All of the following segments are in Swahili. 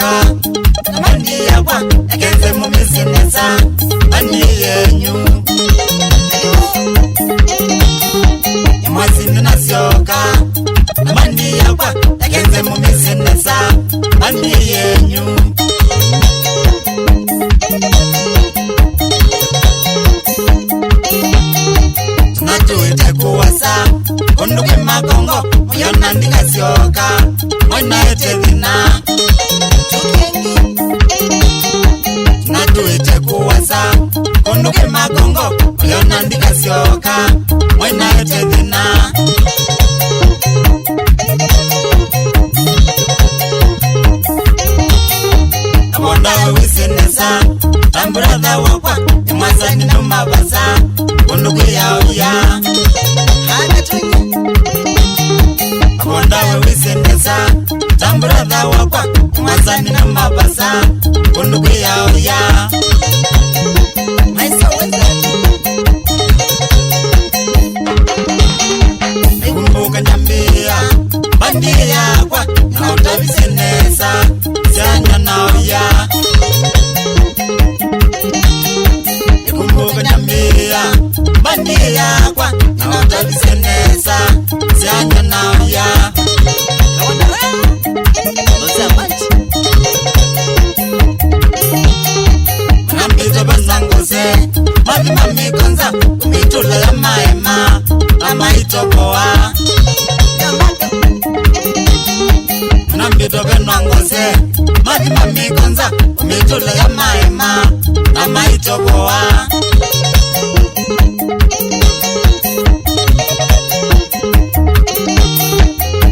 nasioka mandi yakwa yagenze mu business mandi yenyu mwazini nasioka mandi yakwa yagenze mu business mandi yenyu tunatuite kuwasa kunduke makongo moyona ndikasioka mwana etevina tunatuite kuwasa kunduke makongo moyona ndikasioka mwana etevina abondawe wisenesa tamburadha wakwa imwazani nomabasa kunduke yaoya abondawe wisenesa tamburadha wakwa imwazani nomabasa kunduke yaoya ikumbuka nyambia bandi yakwa nautavisenesa zanya naoya ikumbuka nyambia bandi yakwa nautavisenesa zanya naoya Nambizo basangose Mavima mikonza Kumitula ya maema Ama itoboa Nambizo benwangose Mavima mikonza Kumitula ya maema Ama itoboa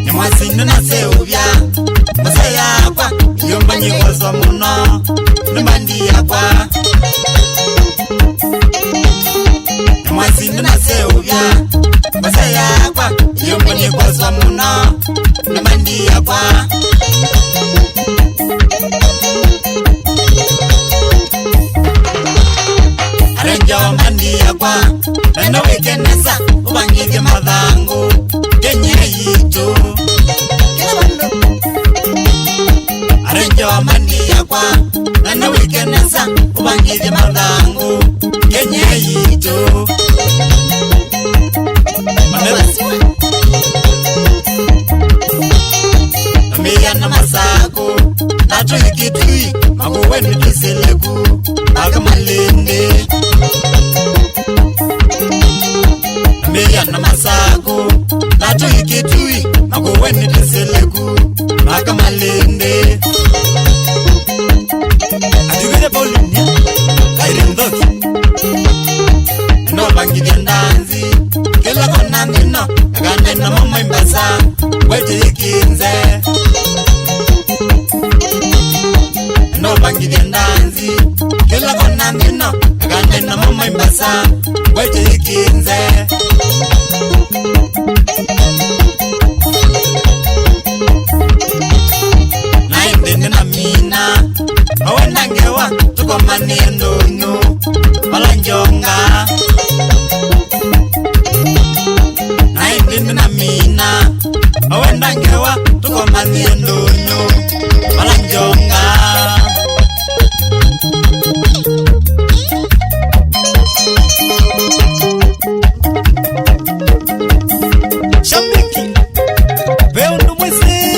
Nyamwasindu na seuvya Masa yakwa Yomba nyikozo muno Numbandi yakwa Nyamwasindu na seuvya Masa yakwa Yomba nyikozo muno Numbandi yakwa Arenja wa mbandi yakwa Nenda wekenesa Ubangike madhangu Kenye yitu Arenja wa mbandi yakwa Nenda wekenesa Ubangike madhangu Kenye yitu Mbia na masako Natu ikitui Makuweni tuseleku Baka malende Mbia na masako Natu ikitui Makuweni tuseleku Baka malende Adigwede paulinia Kairi mdoki Ndo bangi diendanzi Kila kona nino Gande na mama imbasa Wete ikinze Ndo bangi diendanzi Kila kona nino Gande na mama imbasa Wete ikinze Naindene na mina Awena ngewa Tuko mani endonyo Balanjonga Naindene na mina Awena ngewa Tuko mani endonyo Balanjonga Shambiki Beundu mwezi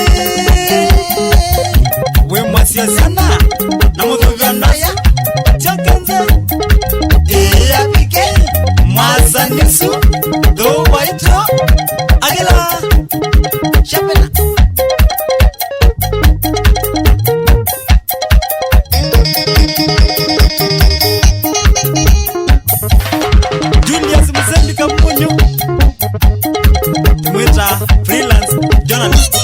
We mwasia sana Na mudhuvya ndoya Chakanza Iya pike Mwasa nisu Do waito Agila Shapena Julius Mzendika Munyu Tumwita freelance journalist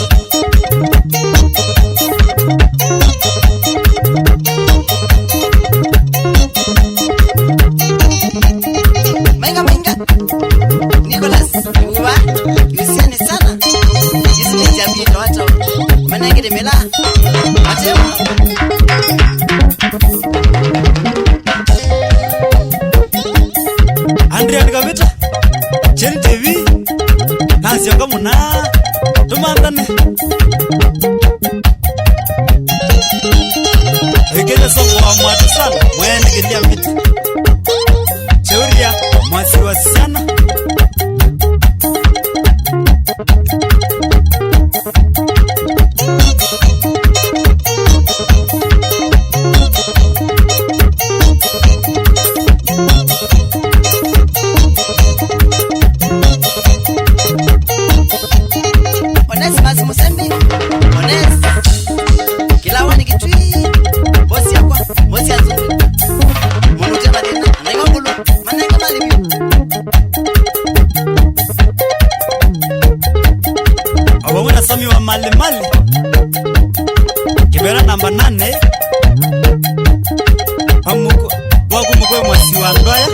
Menga Nicholas Uwa Yusiani sana Yisi ni jamii na watu Manangide mela Atema Andrea Nikavita Chen TV Nansi yonga muna Tumandane mwatu sana mwene kilia miti Cheuria mwasi wasichana Sami wa mali mali Kibera namba 8 Pamuko Waku mkwe mwasi wa ndoya